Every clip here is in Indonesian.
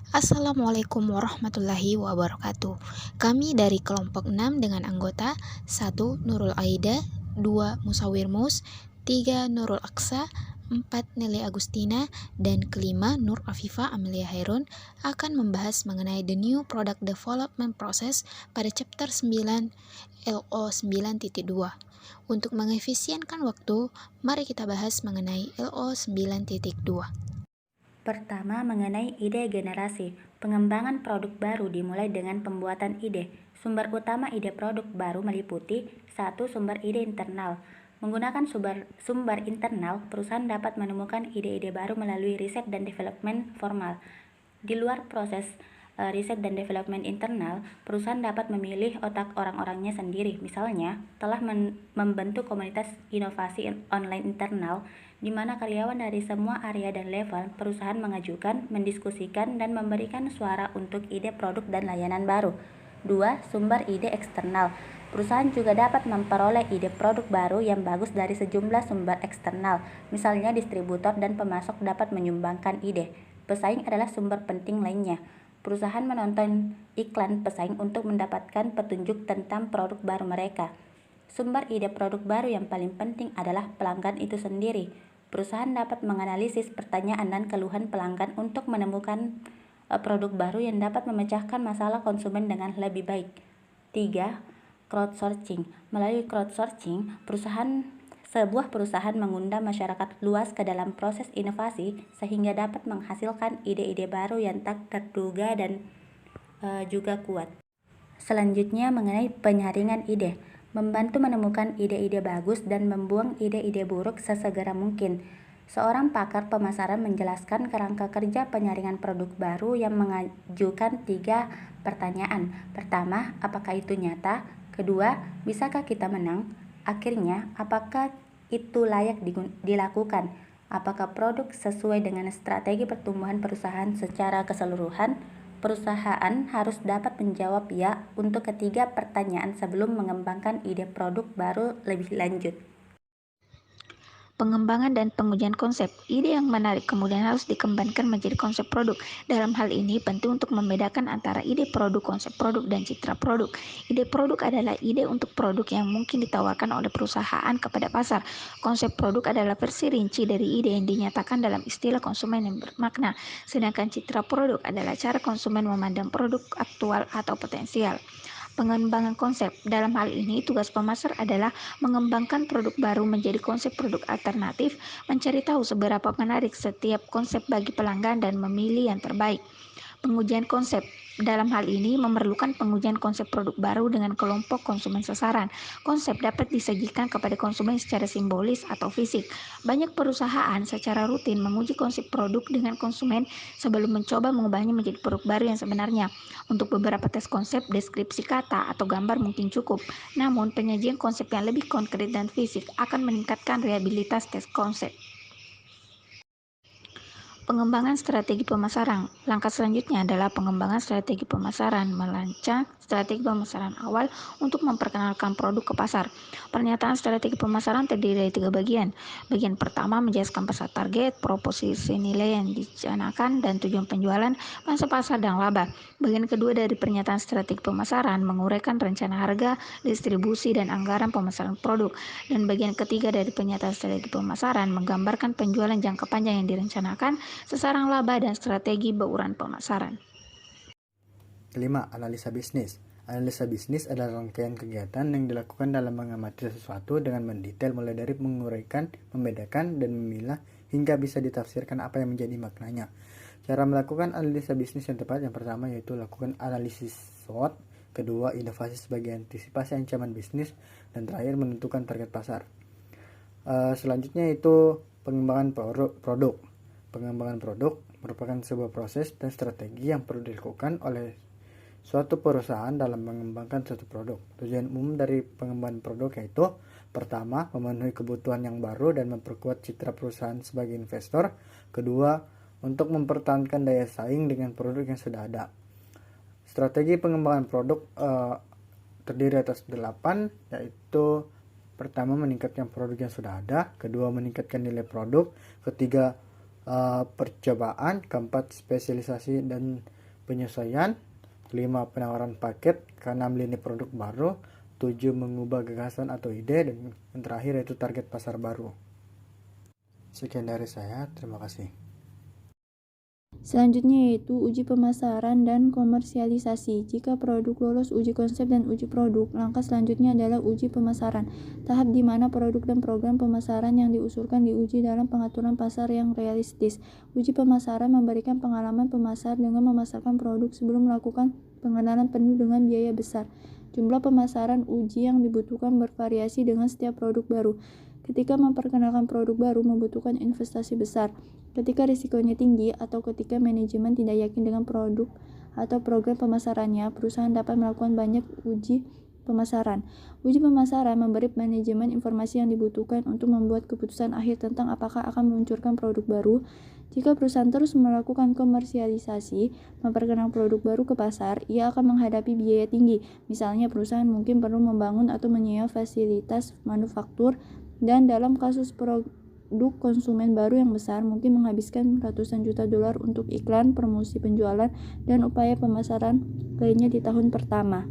Assalamualaikum warahmatullahi wabarakatuh. Kami dari kelompok 6 dengan anggota 1. Nurul Aida, 2. Musawir Mus, 3. Nurul Aksa, 4. Nele Agustina, dan kelima Nur Afifa Amelia Hairun akan membahas mengenai The New Product Development Process pada chapter 9 LO 9.2. Untuk mengefisienkan waktu, mari kita bahas mengenai LO 9.2. Pertama, mengenai ide generasi. Pengembangan produk baru dimulai dengan pembuatan ide. Sumber utama ide produk baru meliputi 1. Sumber ide internal. Menggunakan sumber internal, perusahaan dapat menemukan ide-ide baru melalui riset dan development formal. Di luar proses riset dan development internal, perusahaan dapat memilih otak orang-orangnya sendiri. Misalnya, telah membentuk komunitas inovasi online internal di mana karyawan dari semua area dan level perusahaan mengajukan, mendiskusikan, dan memberikan suara untuk ide produk dan layanan baru. 2. Sumber ide eksternal. Perusahaan juga dapat memperoleh ide produk baru yang bagus dari sejumlah sumber eksternal. Misalnya, distributor dan pemasok dapat menyumbangkan ide. Pesaing adalah sumber penting lainnya. Perusahaan menonton iklan pesaing untuk mendapatkan petunjuk tentang produk baru mereka. Sumber ide produk baru yang paling penting adalah pelanggan itu sendiri. Perusahaan dapat menganalisis pertanyaan dan keluhan pelanggan untuk menemukan produk baru yang dapat memecahkan masalah konsumen dengan lebih baik. 3. Crowdsourcing. Melalui crowdsourcing, sebuah perusahaan mengundang masyarakat luas ke dalam proses inovasi sehingga dapat menghasilkan ide-ide baru yang tak terduga dan juga kuat. Selanjutnya, mengenai penyaringan ide. Membantu menemukan ide-ide bagus dan membuang ide-ide buruk sesegera mungkin. Seorang pakar pemasaran menjelaskan kerangka kerja penyaringan produk baru yang mengajukan 3 pertanyaan. Pertama, apakah itu nyata? Kedua, bisakah kita menang? Akhirnya, apakah itu layak dilakukan? Apakah produk sesuai dengan strategi pertumbuhan perusahaan secara keseluruhan? Perusahaan harus dapat menjawab ya untuk ketiga pertanyaan sebelum mengembangkan ide produk baru lebih lanjut. Pengembangan dan pengujian konsep. Ide yang menarik kemudian harus dikembangkan menjadi konsep produk. Dalam hal ini penting untuk membedakan antara ide produk, konsep produk, dan citra produk. Ide produk adalah ide untuk produk yang mungkin ditawarkan oleh perusahaan kepada pasar. Konsep produk adalah versi rinci dari ide yang dinyatakan dalam istilah konsumen yang bermakna. Sedangkan citra produk adalah cara konsumen memandang produk aktual atau potensial. Pengembangan konsep. Dalam hal ini, tugas pemasar adalah mengembangkan produk baru menjadi konsep produk alternatif, mencari tahu seberapa menarik setiap konsep bagi pelanggan dan memilih yang terbaik. Pengujian konsep. Dalam hal ini memerlukan pengujian konsep produk baru dengan kelompok konsumen sasaran. Konsep dapat disajikan kepada konsumen secara simbolis atau fisik. Banyak perusahaan secara rutin menguji konsep produk dengan konsumen sebelum mencoba mengubahnya menjadi produk baru yang sebenarnya. Untuk beberapa tes konsep, deskripsi kata atau gambar mungkin cukup. Namun, penyajian konsep yang lebih konkret dan fisik akan meningkatkan reliabilitas tes konsep. Pengembangan strategi pemasaran. Langkah selanjutnya adalah pengembangan strategi pemasaran. Merancang strategi pemasaran awal untuk memperkenalkan produk ke pasar. Pernyataan strategi pemasaran terdiri dari 3 bagian. Bagian pertama menjelaskan pasar target, proposisi nilai yang dicanangkan, dan tujuan penjualan, masa pasar, dan laba. Bagian kedua dari pernyataan strategi pemasaran menguraikan rencana harga, distribusi, dan anggaran pemasaran produk. Dan bagian ketiga dari pernyataan strategi pemasaran menggambarkan penjualan jangka panjang yang direncanakan, sasaran laba, dan strategi bauran pemasaran. Kelima, analisa bisnis. Analisa bisnis adalah rangkaian kegiatan yang dilakukan dalam mengamati sesuatu dengan mendetail mulai dari menguraikan, membedakan, dan memilah hingga bisa ditafsirkan apa yang menjadi maknanya. Cara melakukan analisa bisnis yang tepat yang pertama yaitu lakukan analisis SWOT, kedua inovasi sebagai antisipasi ancaman bisnis, dan terakhir menentukan target pasar. Selanjutnya itu pengembangan produk. Pengembangan produk merupakan sebuah proses dan strategi yang perlu dilakukan oleh suatu perusahaan dalam mengembangkan suatu produk. Tujuan umum dari pengembangan produk yaitu pertama, memenuhi kebutuhan yang baru dan memperkuat citra perusahaan sebagai investor. Kedua, untuk mempertahankan daya saing dengan produk yang sudah ada. Strategi pengembangan produk terdiri atas 8, yaitu pertama, meningkatkan produk yang sudah ada. Kedua, meningkatkan nilai produk. Ketiga, percobaan. Keempat, spesialisasi. Dan penyesuaian. 5. Penawaran paket, ke-6 lini produk baru. 7. Mengubah gagasan atau ide, dan yang terakhir yaitu target pasar baru. Sekian dari saya, terima kasih. Selanjutnya yaitu uji pemasaran dan komersialisasi. Jika produk lolos uji konsep dan uji produk, langkah selanjutnya adalah uji pemasaran. Tahap di mana produk dan program pemasaran yang diusulkan diuji dalam pengaturan pasar yang realistis. Uji pemasaran memberikan pengalaman pemasar dengan memasarkan produk sebelum melakukan pengenalan penuh dengan biaya besar. Jumlah pemasaran uji yang dibutuhkan bervariasi dengan setiap produk baru. Ketika memperkenalkan produk baru membutuhkan investasi besar. Ketika risikonya tinggi atau ketika manajemen tidak yakin dengan produk atau program pemasarannya, perusahaan dapat melakukan banyak uji pemasaran. Uji pemasaran memberi manajemen informasi yang dibutuhkan untuk membuat keputusan akhir tentang apakah akan meluncurkan produk baru. Jika perusahaan terus melakukan komersialisasi, memperkenalkan produk baru ke pasar, ia akan menghadapi biaya tinggi. Misalnya, perusahaan mungkin perlu membangun atau menyewa fasilitas manufaktur, dan dalam kasus produk konsumen baru yang besar mungkin menghabiskan ratusan juta dolar untuk iklan, promosi penjualan, dan upaya pemasaran lainnya di tahun pertama.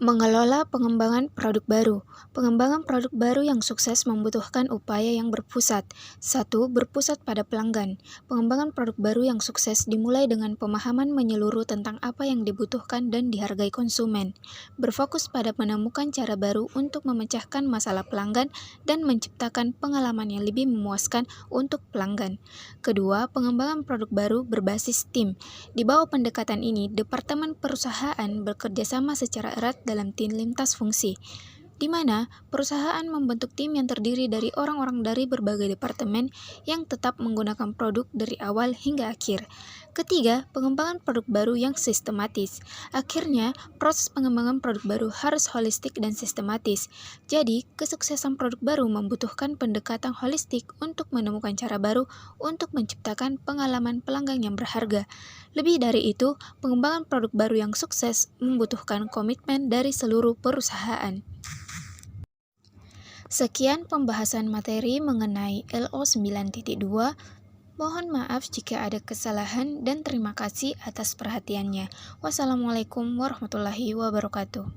Mengelola pengembangan produk baru. Pengembangan produk baru yang sukses membutuhkan upaya yang berpusat. 1. Berpusat pada pelanggan. Pengembangan produk baru yang sukses dimulai dengan pemahaman menyeluruh tentang apa yang dibutuhkan dan dihargai konsumen. Berfokus pada menemukan cara baru untuk memecahkan masalah pelanggan dan menciptakan pengalaman yang lebih memuaskan untuk pelanggan. Kedua, pengembangan produk baru berbasis tim. Di bawah pendekatan ini, departemen perusahaan bekerja sama secara erat dalam tim lintas fungsi, di mana perusahaan membentuk tim yang terdiri dari orang-orang dari berbagai departemen yang tetap menggunakan produk dari awal hingga akhir. Ketiga, pengembangan produk baru yang sistematis. Akhirnya, proses pengembangan produk baru harus holistik dan sistematis. Jadi, kesuksesan produk baru membutuhkan pendekatan holistik untuk menemukan cara baru untuk menciptakan pengalaman pelanggan yang berharga. Lebih dari itu, pengembangan produk baru yang sukses membutuhkan komitmen dari seluruh perusahaan. Sekian pembahasan materi mengenai LO 9.2. Mohon maaf jika ada kesalahan dan terima kasih atas perhatiannya. Wassalamualaikum warahmatullahi wabarakatuh.